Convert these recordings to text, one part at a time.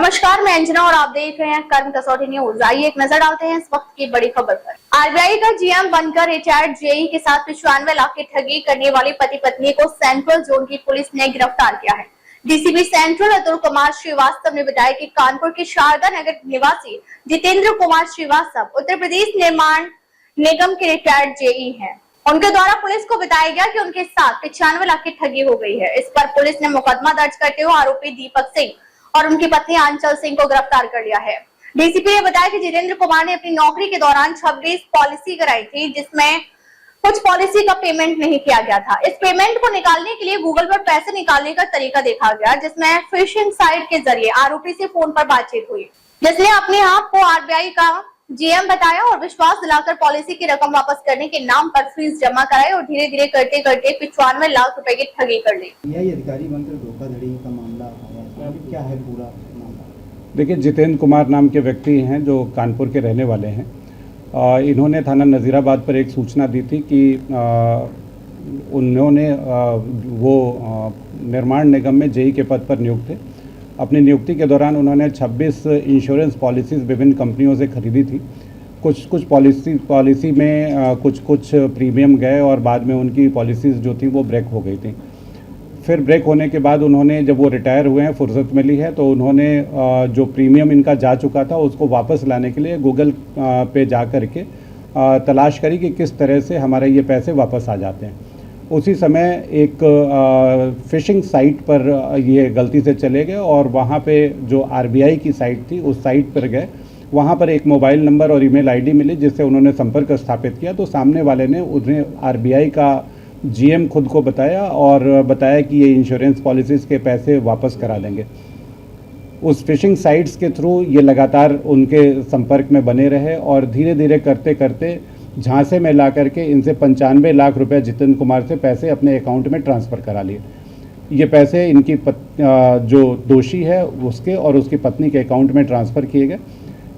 नमस्कार, मैं अंजना और आप देख रहे हैं कर्म कसौटी न्यूज। आइए एक नजर डालते हैं इस वक्त की बड़ी खबर पर। आरबीआई का जीएम बनकर रिटायर्ड जेई के साथ 95 लाख की ठगी करने वाली पति पत्नी को सेंट्रल जोन की पुलिस ने गिरफ्तार किया है। डीसीपी सेंट्रल अतुल कुमार श्रीवास्तव ने बताया कि कानपुर के शारदा नगर निवासी जितेंद्र कुमार श्रीवास्तव उत्तर प्रदेश निर्माण निगम के रिटायर्ड जेई हैं। उनके द्वारा पुलिस को बताया गया कि उनके साथ 95 लाख की ठगी हो गई है। इस पर पुलिस ने मुकदमा दर्ज करते हुए आरोपी दीपक सिंह और उनकी पत्नी आंचल सिंह को गिरफ्तार कर लिया है। डीसीपी ने बताया कि जितेंद्र कुमार ने अपनी नौकरी के दौरान 26 पॉलिसी कराई थी, जिसमें कुछ पॉलिसी का पेमेंट नहीं किया गया था। इस पेमेंट को निकालने के लिए गूगल पर पैसे निकालने का तरीका देखा गया, जिसमें फिशिंग साइट के जरिए आरोपी से फोन पर बातचीत हुई, जिसने अपने आप को आरबीआई का जीएम बताया और विश्वास दिलाकर पॉलिसी की रकम वापस करने के नाम पर फीस जमा कराई और धीरे धीरे करते करते 95 लाख रुपए की ठगी कर ली। यही अधिकारी बनकर धोखाधड़ी का मामला क्या है पूरा मामला? देखिए, जितेंद्र कुमार नाम के व्यक्ति हैं जो कानपुर के रहने वाले हैं। इन्होंने थाना नज़ीराबाद पर एक सूचना दी थी कि उन्होंने वो निर्माण निगम में जेई के पद पर नियुक्त थे। अपनी नियुक्ति के दौरान उन्होंने 26 इंश्योरेंस पॉलिसीज़ विभिन्न कंपनियों से खरीदी थी। कुछ पॉलिसी में कुछ प्रीमियम गए और बाद में उनकी पॉलिसीज़ जो थी वो ब्रेक हो गई थी। फिर ब्रेक होने के बाद उन्होंने, जब वो रिटायर हुए हैं, फुर्सत मिली है, तो उन्होंने जो प्रीमियम इनका जा चुका था उसको वापस लाने के लिए गूगल पे जा कर के तलाश करी कि किस तरह से हमारे ये पैसे वापस आ जाते हैं। उसी समय एक फिशिंग साइट पर ये गलती से चले गए और वहाँ पे जो आरबीआई की साइट थी उस साइट पर गए। वहाँ पर एक मोबाइल नंबर और ईमेल आईडी मिली, जिससे उन्होंने संपर्क स्थापित किया। तो सामने वाले ने उन्हें आरबीआई का जीएम खुद को बताया और बताया कि ये इंश्योरेंस पॉलिसीज़ के पैसे वापस करा देंगे। उस फिशिंग साइट्स के थ्रू ये लगातार उनके संपर्क में बने रहे और धीरे धीरे करते करते झांसे में ला करके इनसे 95 लाख रुपए जितेंद्र कुमार से पैसे अपने अकाउंट में ट्रांसफ़र करा लिए। ये पैसे इनकी जो दोषी है उसके और उसकी पत्नी के अकाउंट में ट्रांसफ़र किए गए।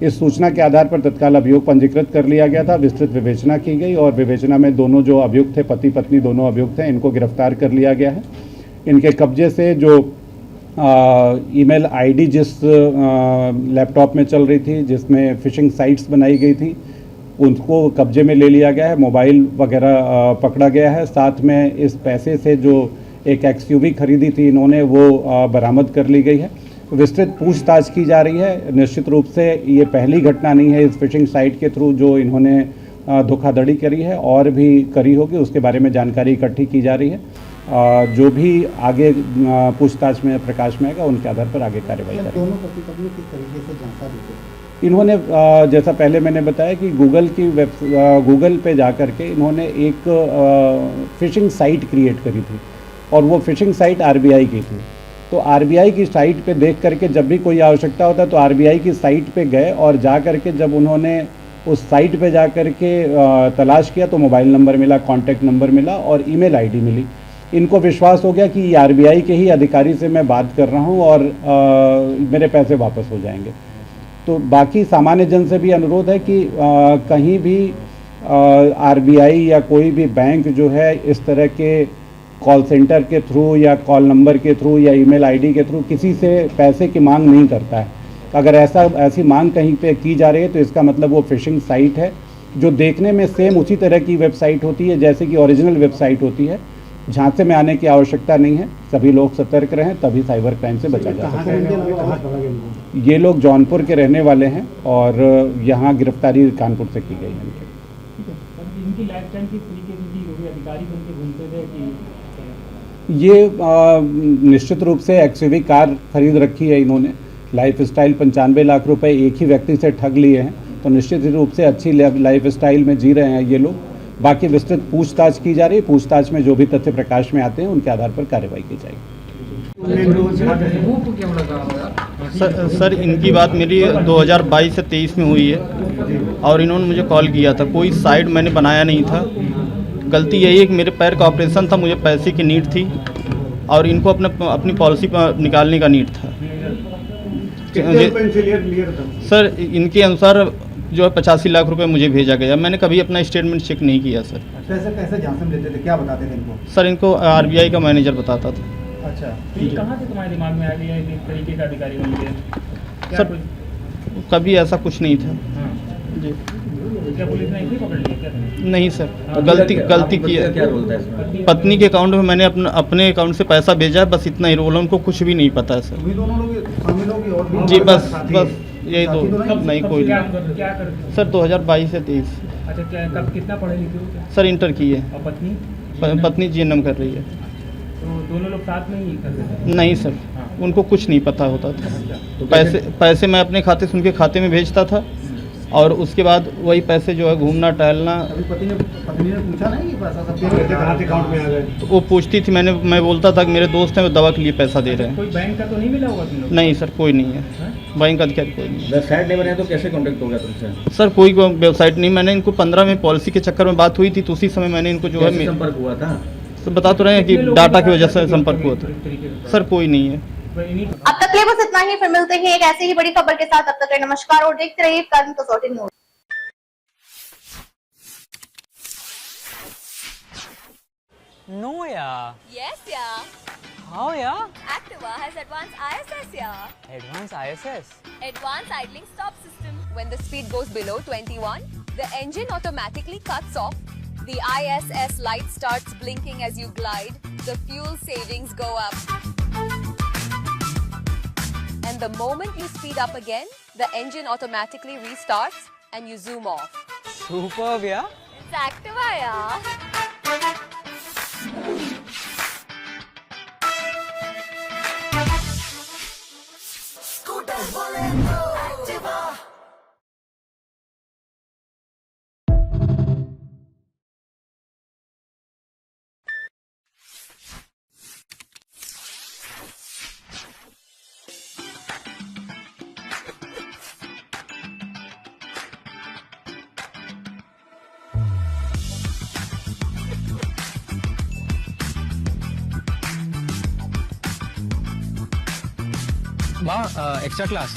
इस सूचना के आधार पर तत्काल अभियोग पंजीकृत कर लिया गया था। विस्तृत विवेचना की गई और विवेचना में दोनों जो अभियुक्त थे, पति पत्नी दोनों अभियुक्त हैं, इनको गिरफ्तार कर लिया गया है। इनके कब्जे से जो ईमेल आईडी जिस लैपटॉप में चल रही थी, जिसमें फिशिंग साइट्स बनाई गई थी, उनको कब्जे में ले लिया गया है। मोबाइल वगैरह पकड़ा गया है। साथ में इस पैसे से जो एक एक्सयूवी खरीदी थी इन्होंने, वो बरामद कर ली गई है। विस्तृत पूछताछ की जा रही है। निश्चित रूप से ये पहली घटना नहीं है इस फिशिंग साइट के थ्रू जो इन्होंने धोखाधड़ी करी है, और भी करी होगी। उसके बारे में जानकारी इकट्ठी की जा रही है। जो भी आगे पूछताछ में प्रकाश में आएगा उनके आधार पर आगे कार्रवाई करेंगे। दोनों पति पत्नी किस तरीके से जानकारी देते? इन्होंने जैसा पहले मैंने बताया कि गूगल पे जा कर के इन्होंने एक फिशिंग साइट क्रिएट करी थी और वो फिशिंग साइट आरबीआई की थी। तो आरबीआई की साइट पे देख करके जब भी कोई आवश्यकता होता है तो आरबीआई की साइट पे गए और जा करके जब उन्होंने उस साइट पे जा करके तलाश किया तो मोबाइल नंबर मिला, कॉन्टैक्ट नंबर मिला और ईमेल आईडी मिली। इनको विश्वास हो गया कि ये आरबीआई के ही अधिकारी से मैं बात कर रहा हूँ और मेरे पैसे वापस हो जाएंगे। तो बाकी सामान्य जन से भी अनुरोध है कि कहीं भी आरबीआई या कोई भी बैंक जो है इस तरह के कॉल सेंटर के थ्रू या कॉल नंबर के थ्रू या ईमेल आईडी के थ्रू किसी से पैसे की मांग नहीं करता है। अगर ऐसी मांग कहीं पे की जा रही है तो इसका मतलब वो फिशिंग साइट है, जो देखने में सेम उसी तरह की वेबसाइट होती है जैसे कि ओरिजिनल वेबसाइट होती है। झांसे में आने की आवश्यकता नहीं है। सभी लोग सतर्क रहें, तभी साइबर क्राइम से बचा जा सकता है। ये लोग जौनपुर के रहने वाले हैं और यहाँ गिरफ्तारी कानपुर से की गई है। इनकी लाइफ टाइम की अधिकारी बनके घूमते थे कि ये निश्चित रूप से एक्सयूवी कार खरीद रखी है इन्होंने। लाइफ स्टाइल 95 लाख रुपए एक ही व्यक्ति से ठग लिए हैं, तो निश्चित रूप से अच्छी लाइफ स्टाइल में जी रहे हैं ये लोग। बाकी विस्तृत पूछताछ की जा रही है। पूछताछ में जो भी तथ्य प्रकाश में आते हैं उनके आधार पर कार्रवाई की जाएगी। सर इनकी बात मेरी 2022 से 23 में हुई है और इन्होंने मुझे कॉल किया था। कोई साइट मैंने बनाया नहीं था। गलती यही है कि मेरे पैर का ऑपरेशन था, मुझे पैसे की नीड थी और इनको अपनी पॉलिसी पर निकालने का नीड था। सर इनके अनुसार जो है 85 लाख रुपए मुझे भेजा गया। मैंने कभी अपना स्टेटमेंट चेक नहीं किया सर। पैसे कैसे झांसे में लेते थे, क्या बताते थे इनको? सर इनको आरबीआई का मैनेजर बताता था। अच्छा, कहाँ से तुम्हारे दिमाग में आ गया इस तरीके का अधिकारी बन गया? क्या सर पुलिस- कभी ऐसा कुछ नहीं था हाँ। जी। क्या पुलिस ने इसे पकड़ लिया क्या तुमने? नहीं सर, गलती की है। क्या रोल था इसमें? पत्नी के अकाउंट में मैंने अपने अकाउंट से पैसा भेजा है, बस इतना ही रोल है, उनको कुछ भी नहीं पता है सर। तुम्ही दोनों लोग शामिल होगी और भी जी बस साथी बस है? यही साथी तो दो नहीं? नहीं कब कोई क्या नहीं क्या कर सर 2022 से 23 अच्छा क्या कब कितना पढ़े लिखे हो क्या? सर इंटर की है। और पत्नी पत्नी जीएनएम कर रही है। तो दोनों लोग साथ में ही कर रहे थे? नहीं सर, हाँ। उनको कुछ नहीं पता होता था। तो पैसे मैं अपने खाते से उनके खाते में भेजता था और उसके बाद वही पैसे जो है घूमना टहलना, अभी पत्नी ने पूछा नहीं कि पैसा सब कहाँ अकाउंट में आ गए? तो वो पूछती थी, मैं बोलता था कि मेरे दोस्त हैं वो दवा के लिए पैसा दे रहे हैं। कोई बैंक का तो नहीं मिला होगा तुम लोग? नहीं सर, कोई नहीं है, हाँ? बैंक अधिकारी कोई नहीं है। वेबसाइट नहीं बनाया तो कैसे कांटेक्ट हो गया तुमसे? सर कोई वेबसाइट नहीं, मैंने इनको 15 में पॉलिसी के चक्कर में बात हुई थी तो उसी समय मैंने इनको जो कैसे है संपर्क हुआ था? तो बता तो रहे हैं कि कितने लोगों डाटा के की वजह साथ से ऐसे संपर्क हुआ इस था। तरीके से? सर कोई नहीं है। कोई नहीं। अब तक के लिए बस इतना ही, फिर मिलते हैं एक ऐसे ही बड़ी खबर के साथ। तब तक के लिए नमस्कार और देखते रहिए कर्म कसौटी news. No, yeah. Yes, yeah. How, yeah? Activa has advanced ISS, yeah. Advanced ISS. Advanced idling stop system. When the speed goes below 21, the engine automatically cuts off. The ISS light starts blinking as you glide. The fuel savings go up. And the moment you speed up again, the engine automatically restarts and you zoom off. Superb, yeah? It's Activa, yeah. माँ extra class